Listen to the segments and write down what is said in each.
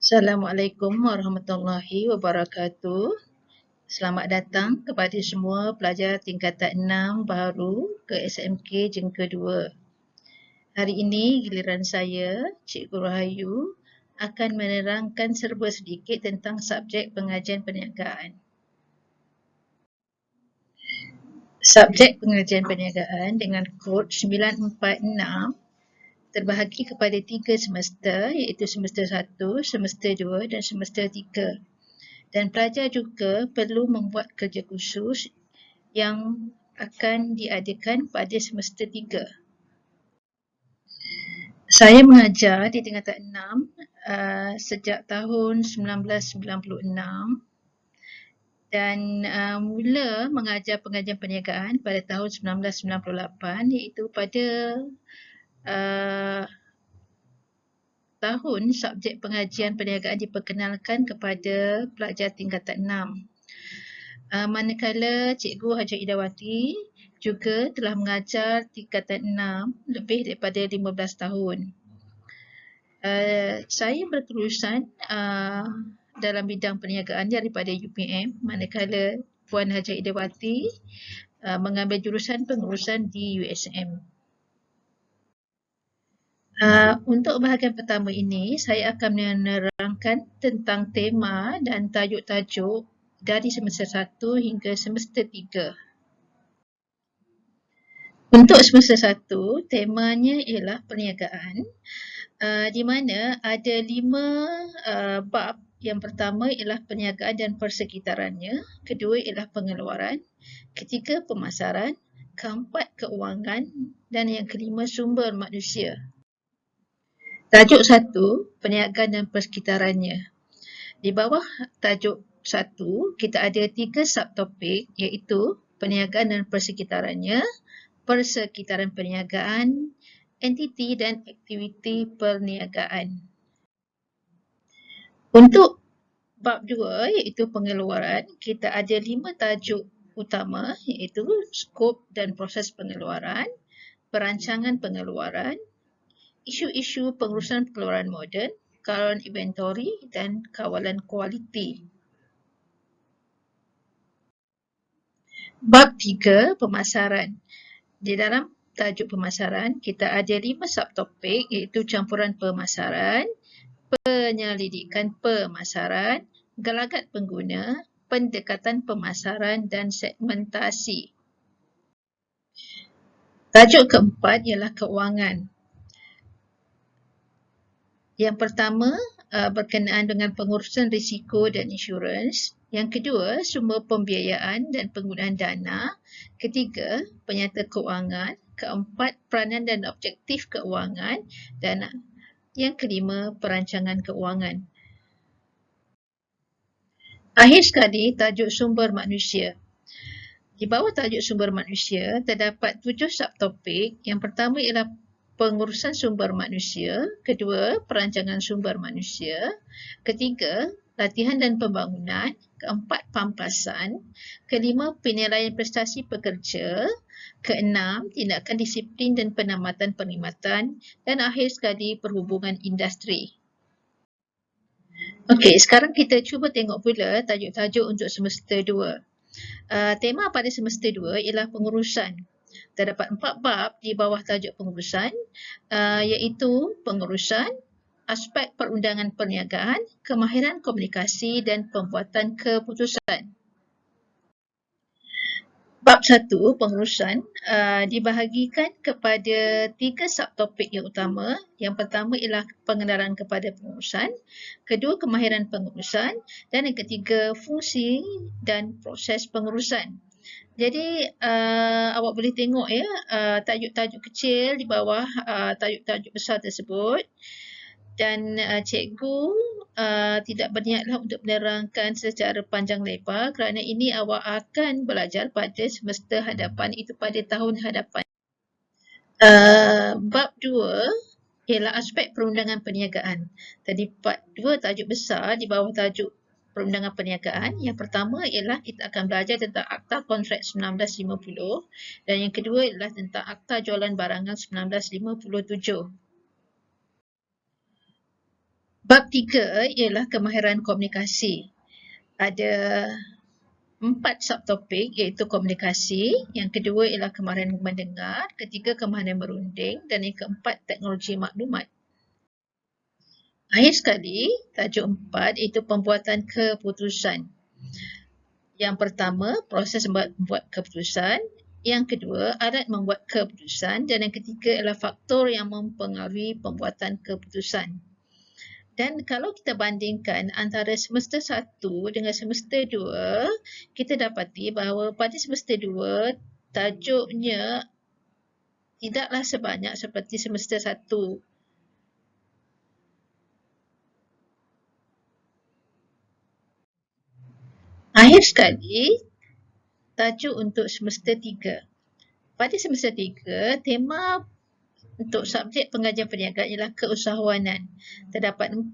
Assalamualaikum warahmatullahi wabarakatuh. Selamat datang kepada semua pelajar tingkatan 6 baru ke SMK Jengka 2. Hari ini giliran saya, Cikgu Rahayu, akan menerangkan serba sedikit tentang subjek pengajian perniagaan. Subjek pengajian perniagaan dengan kod 946 terbahagi kepada 3 semester, iaitu semester 1, semester 2 dan semester 3. Dan pelajar juga perlu membuat kerja khusus yang akan diadakan pada semester 3. Saya mengajar di tingkatan 6 sejak tahun 1996 dan mula mengajar pengajian perniagaan pada tahun 1998, iaitu pada tahun subjek pengajian perniagaan diperkenalkan kepada pelajar tingkatan 6. Manakala Cikgu Haji Idawati juga telah mengajar tingkatan 6 lebih daripada 15 tahun. Saya berterusan dalam bidang perniagaan daripada UPM, manakala Puan Haji Idawati mengambil jurusan pengurusan di USM. Untuk bahagian pertama ini, saya akan menerangkan tentang tema dan tajuk-tajuk dari semester 1 hingga semester 3. Untuk semester 1, temanya ialah perniagaan, di mana ada 5 bab. Yang pertama ialah perniagaan dan persekitarannya, kedua ialah pengeluaran, ketiga pemasaran, keempat keuangan dan yang kelima sumber manusia. Tajuk 1, perniagaan dan persekitarannya. Di bawah tajuk 1, kita ada 3 subtopik, iaitu perniagaan dan persekitarannya, persekitaran perniagaan, entiti dan aktiviti perniagaan. Untuk bab 2, iaitu pengeluaran, kita ada 5 tajuk utama, iaitu skop dan proses pengeluaran, perancangan pengeluaran, isu-isu pengurusan pengeluaran moden, kawalan inventory dan kawalan kualiti. Bab 3, pemasaran. Di dalam tajuk pemasaran, kita ada 5 subtopik, iaitu campuran pemasaran, penyelidikan pemasaran, gelagat pengguna, pendekatan pemasaran dan segmentasi. Tajuk keempat ialah keuangan. Yang pertama berkenaan dengan pengurusan risiko dan insurans. Yang kedua, sumber pembiayaan dan penggunaan dana. Ketiga, penyata keuangan. Keempat, peranan dan objektif keuangan. Dan yang kelima, perancangan keuangan. Akhir sekali, tajuk sumber manusia. Di bawah tajuk sumber manusia, terdapat 7 subtopik. Yang pertama ialah pengurusan sumber manusia, kedua, perancangan sumber manusia, ketiga, latihan dan pembangunan, keempat, pampasan, kelima, penilaian prestasi pekerja, keenam, tindakan disiplin dan penamatan perkhidmatan, dan akhir sekali, perhubungan industri. Okey, sekarang kita cuba tengok pula tajuk-tajuk untuk semester 2. Tema pada semester 2 ialah pengurusan. Terdapat 4 bab di bawah tajuk pengurusan, iaitu pengurusan, aspek perundangan perniagaan, kemahiran komunikasi dan pembuatan keputusan. Bab 1, pengurusan, dibahagikan kepada 3 subtopik yang utama. Yang pertama ialah pengenalan kepada pengurusan, kedua kemahiran pengurusan dan yang ketiga fungsi dan proses pengurusan. Jadi awak boleh tengok ya tajuk-tajuk kecil di bawah tajuk-tajuk besar tersebut, dan cikgu tidak berniatlah untuk menerangkan secara panjang lebar kerana ini awak akan belajar pada semester hadapan, itu pada tahun hadapan. Bab 2 ialah aspek perundangan perniagaan. Terdapat 2 tajuk besar di bawah tajuk perundangan perniagaan. Yang pertama ialah kita akan belajar tentang Akta Kontrak 1950 dan yang kedua ialah tentang Akta Jualan Barangan 1957. Bab 3 ialah kemahiran komunikasi. Ada 4 subtopik iaitu komunikasi, yang kedua ialah kemahiran mendengar, ketiga kemahiran berunding dan yang keempat teknologi maklumat. Akhir sekali, tajuk 4 iaitu pembuatan keputusan. Yang pertama, proses membuat keputusan. Yang kedua, alat membuat keputusan. Dan yang ketiga adalah faktor yang mempengaruhi pembuatan keputusan. Dan kalau kita bandingkan antara semester 1 dengan semester 2, kita dapati bahawa pada semester 2, tajuknya tidaklah sebanyak seperti semester 1. Akhir sekali, tajuk untuk semester 3. Pada semester 3, tema untuk subjek pengajian perniagaan ialah keusahawanan. Terdapat 4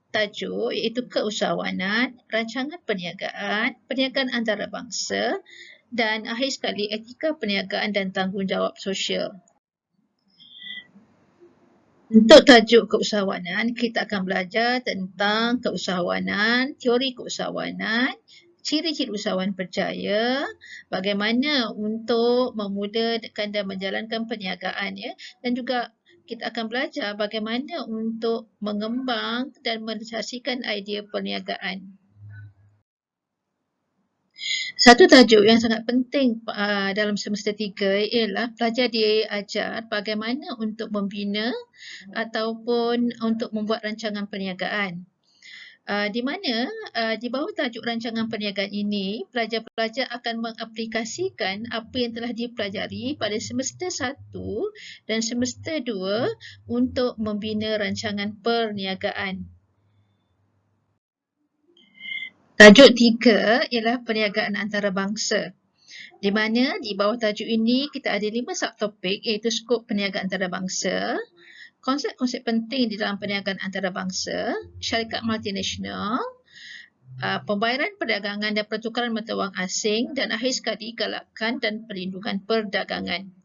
tajuk iaitu keusahawanan, rancangan perniagaan, perniagaan antarabangsa dan akhir sekali etika perniagaan dan tanggungjawab sosial. Untuk tajuk keusahawanan, kita akan belajar tentang keusahawanan, teori keusahawanan, ciri-ciri usahawan berjaya, bagaimana untuk memudahkan dan menjalankan perniagaan, ya, dan juga kita akan belajar bagaimana untuk mengembang dan merealisasikan idea perniagaan. Satu tajuk yang sangat penting dalam semester 3 ialah pelajar diajar bagaimana untuk membina ataupun untuk membuat rancangan perniagaan. Di mana di bawah tajuk rancangan perniagaan ini, pelajar-pelajar akan mengaplikasikan apa yang telah dipelajari pada semester 1 dan semester 2 untuk membina rancangan perniagaan. Tajuk 3 ialah perniagaan antarabangsa. Di mana di bawah tajuk ini kita ada 5 subtopik iaitu skop perniagaan antarabangsa, konsep-konsep penting di dalam perniagaan antarabangsa, syarikat multinasional, pembayaran perdagangan dan pertukaran mata wang asing dan akhir sekali galakan dan perlindungan perdagangan.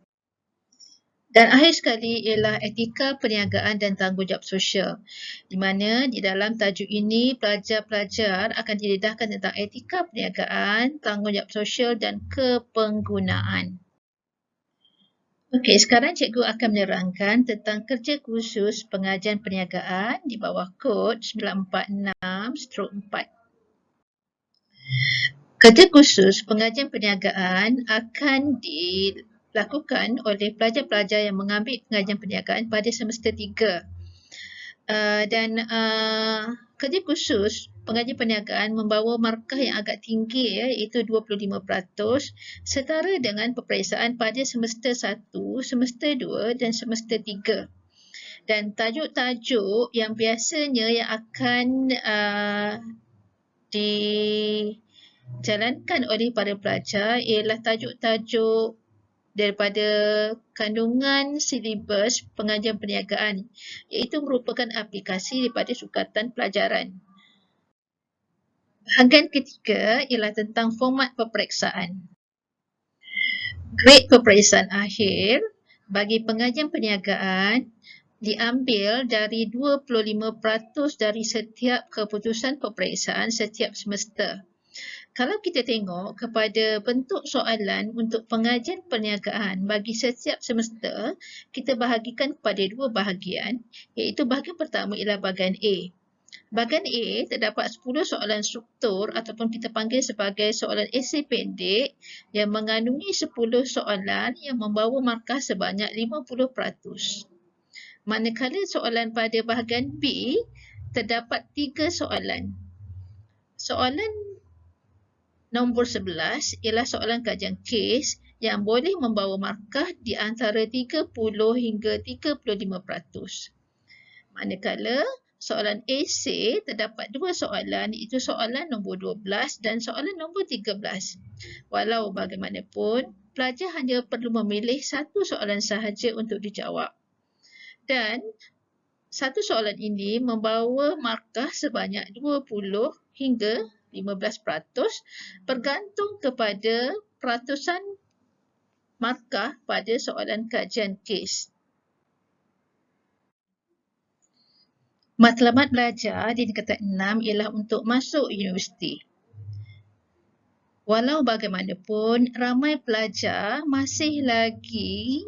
Dan akhir sekali ialah etika perniagaan dan tanggungjawab sosial, di mana di dalam tajuk ini pelajar-pelajar akan didedahkan tentang etika perniagaan, tanggungjawab sosial dan kepenggunaan. Okey, sekarang cikgu akan menerangkan tentang kerja khusus pengajian perniagaan di bawah kod 946/4. Kerja khusus pengajian perniagaan akan dilakukan oleh pelajar-pelajar yang mengambil pengajian perniagaan pada semester 3. Dan kerja khusus pengajian perniagaan membawa markah yang agak tinggi, iaitu 25%, setara dengan peperiksaan pada semester 1, semester 2 dan semester 3. Dan tajuk-tajuk yang biasanya yang akan dijalankan oleh para pelajar ialah tajuk-tajuk daripada kandungan silibus pengajian perniagaan, iaitu merupakan aplikasi daripada sukatan pelajaran. Bahagian ketiga ialah tentang format peperiksaan. Grade peperiksaan akhir bagi pengajian perniagaan diambil dari 25% dari setiap keputusan peperiksaan setiap semester. Kalau kita tengok kepada bentuk soalan untuk pengajian perniagaan bagi setiap semester, kita bahagikan kepada 2 bahagian, iaitu bahagian pertama ialah bahagian A. Bahagian A terdapat 10 soalan struktur ataupun kita panggil sebagai soalan esei pendek yang mengandungi 10 soalan yang membawa markah sebanyak 50%. Manakala soalan pada bahagian B terdapat 3 soalan. Soalan nombor 11 ialah soalan kajian kes yang boleh membawa markah di antara 30 hingga 35%. Manakala soalan esei terdapat 2 soalan, iaitu soalan nombor 12 dan soalan nombor 13. Walau bagaimanapun, pelajar hanya perlu memilih satu soalan sahaja untuk dijawab. Dan satu soalan ini membawa markah sebanyak 20 hingga 15% bergantung kepada peratusan markah pada soalan kajian kes. Matlamat belajar di tingkatan 6 ialah untuk masuk universiti. Walau bagaimanapun, ramai pelajar masih lagi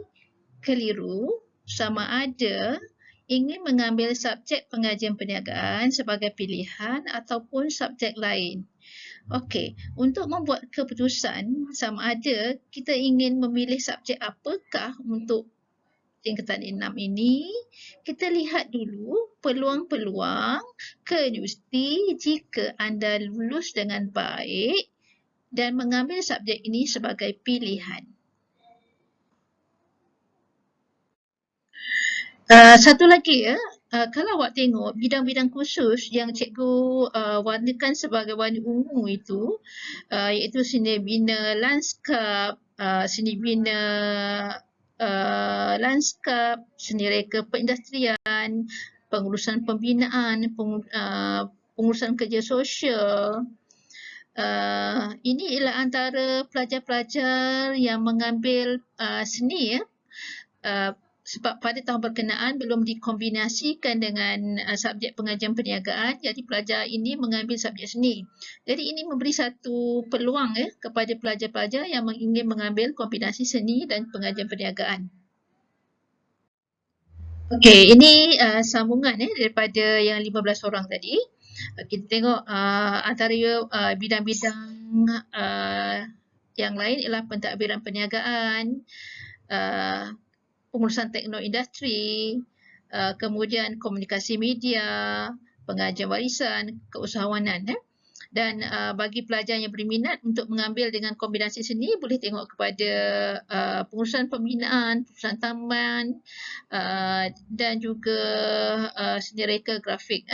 keliru sama ada ingin mengambil subjek pengajian perniagaan sebagai pilihan ataupun subjek lain. Okey, untuk membuat keputusan sama ada kita ingin memilih subjek apakah untuk tingkatan 6 ini, kita lihat dulu peluang-peluang ke universiti jika anda lulus dengan baik dan mengambil subjek ini sebagai pilihan. Satu lagi ya, kalau awak tengok bidang-bidang khusus yang cikgu warnakan sebagai warna ungu itu, iaitu seni bina lanskap, seni bina lanskap, seni reka perindustrian, pengurusan pembinaan, pengurusan kerja sosial. Ini ialah antara pelajar-pelajar yang mengambil seni ya. Sebab pada tahun berkenaan belum dikombinasikan dengan subjek pengajian perniagaan, jadi pelajar ini mengambil subjek seni. Jadi ini memberi satu peluang ya kepada pelajar-pelajar yang ingin mengambil kombinasi seni dan pengajian perniagaan. Okey, ini sambungan daripada yang 15 orang tadi. Kita tengok antara bidang-bidang yang lain ialah pentadbiran perniagaan, pengurusan teknoindustri, kemudian komunikasi media, pengajian warisan, keusahawanan. Dan bagi pelajar yang berminat untuk mengambil dengan kombinasi seni, boleh tengok kepada pengurusan pembinaan, pengurusan taman dan juga seni reka grafik.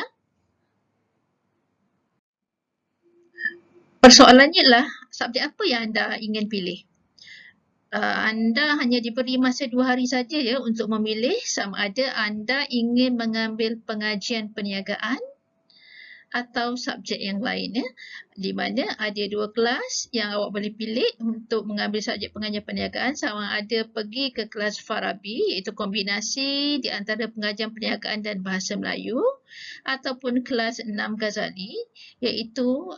Persoalannya adalah subjek apa yang anda ingin pilih. Anda hanya diberi masa 2 hari saja ya untuk memilih sama ada anda ingin mengambil pengajian perniagaan atau subjek yang lain ya. Di mana ada 2 kelas yang awak boleh pilih untuk mengambil subjek pengajian perniagaan, sama ada pergi ke kelas Farabi iaitu kombinasi di antara pengajian perniagaan dan bahasa Melayu, ataupun kelas 6 Ghazali iaitu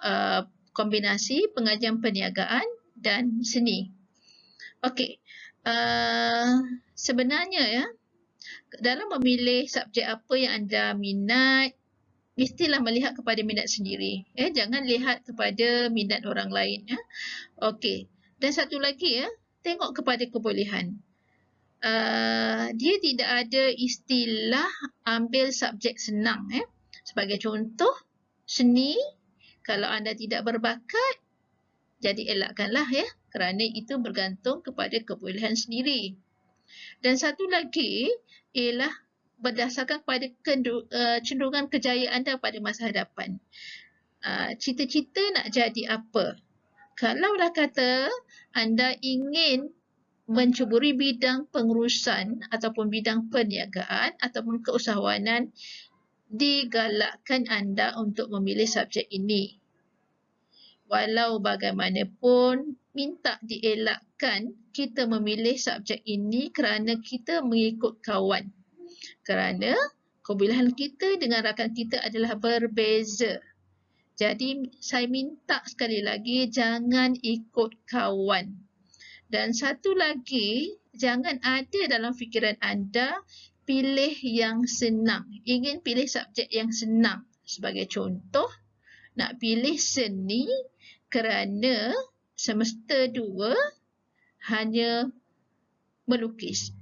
kombinasi pengajian perniagaan dan seni. Okey, sebenarnya ya, dalam memilih subjek apa yang anda minat, mestilah melihat kepada minat sendiri. Jangan lihat kepada minat orang lain. Okey, dan satu lagi ya, tengok kepada kebolehan. Dia tidak ada istilah ambil subjek senang. Sebagai contoh, seni, kalau anda tidak berbakat, jadi elakkanlah ya, kerana itu bergantung kepada kebolehan sendiri. Dan satu lagi ialah berdasarkan pada cenderungan kejayaan anda pada masa hadapan. Cita-cita nak jadi apa? Kalaulah kata anda ingin mencuburi bidang pengurusan ataupun bidang perniagaan ataupun keusahawanan, digalakkan anda untuk memilih subjek ini. Walau bagaimanapun, minta dielakkan kita memilih subjek ini kerana kita mengikut kawan. Kerana kebolehan kita dengan rakan kita adalah berbeza. Jadi, saya minta sekali lagi jangan ikut kawan. Dan satu lagi, jangan ada dalam fikiran anda pilih yang senang. Ingin pilih subjek yang senang. Sebagai contoh, nak pilih seni kerana semester 2 hanya melukis.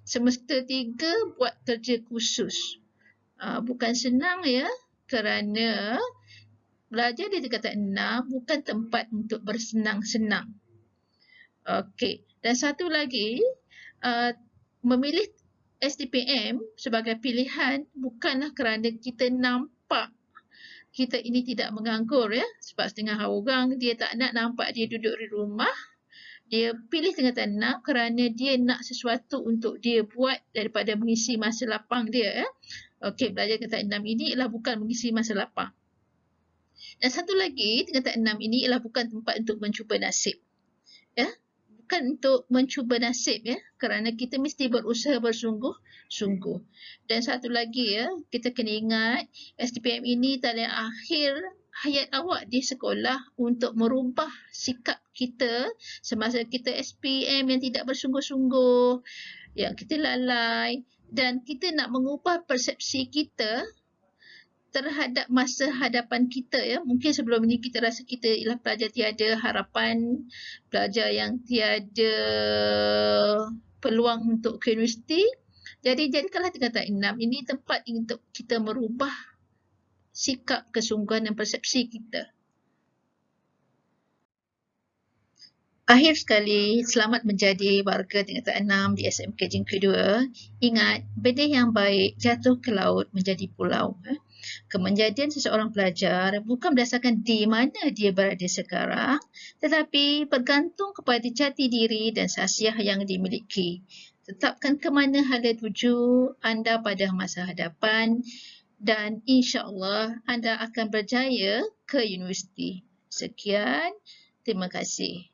Semester 3 buat kerja khusus. Bukan senang ya, kerana belajar di tingkatan 6 bukan tempat untuk bersenang-senang. Okey, dan satu lagi, memilih STPM sebagai pilihan bukanlah kerana kita nampak kita ini tidak menganggur ya, sebab setengah orang dia tak nak nampak dia duduk di rumah. Dia pilih tingkatan 6 kerana dia nak sesuatu untuk dia buat daripada mengisi masa lapang dia ya. Okey, belajar tingkatan 6 ini ialah bukan mengisi masa lapang. Dan satu lagi, tingkatan 6 ini ialah bukan tempat untuk mencuba nasib. Ya. bukan untuk mencuba nasib ya, kerana kita mesti berusaha bersungguh-sungguh. Dan satu lagi ya, kita kena ingat STPM ini tanda akhir hayat awak di sekolah untuk merubah sikap kita semasa kita SPM yang tidak bersungguh-sungguh, yang kita lalai, dan kita nak mengubah persepsi kita terhadap masa hadapan kita ya. Mungkin sebelum ini kita rasa kita ialah pelajar tiada harapan, pelajar yang tiada peluang untuk ke universiti. Jadi jadikanlah tingkatan 6 ini tempat untuk kita merubah sikap, kesungguhan dan persepsi kita. Akhir sekali, selamat menjadi warga tingkatan 6 di SMK Jing kedua. Ingat, benih yang baik jatuh ke laut menjadi pulau. Kemenjadian seseorang pelajar bukan berdasarkan di mana dia berada sekarang, tetapi bergantung kepada jati diri dan sahsiah yang dimiliki. Tetapkan ke mana hala tuju anda pada masa hadapan dan insya-Allah anda akan berjaya ke universiti. Sekian, terima kasih.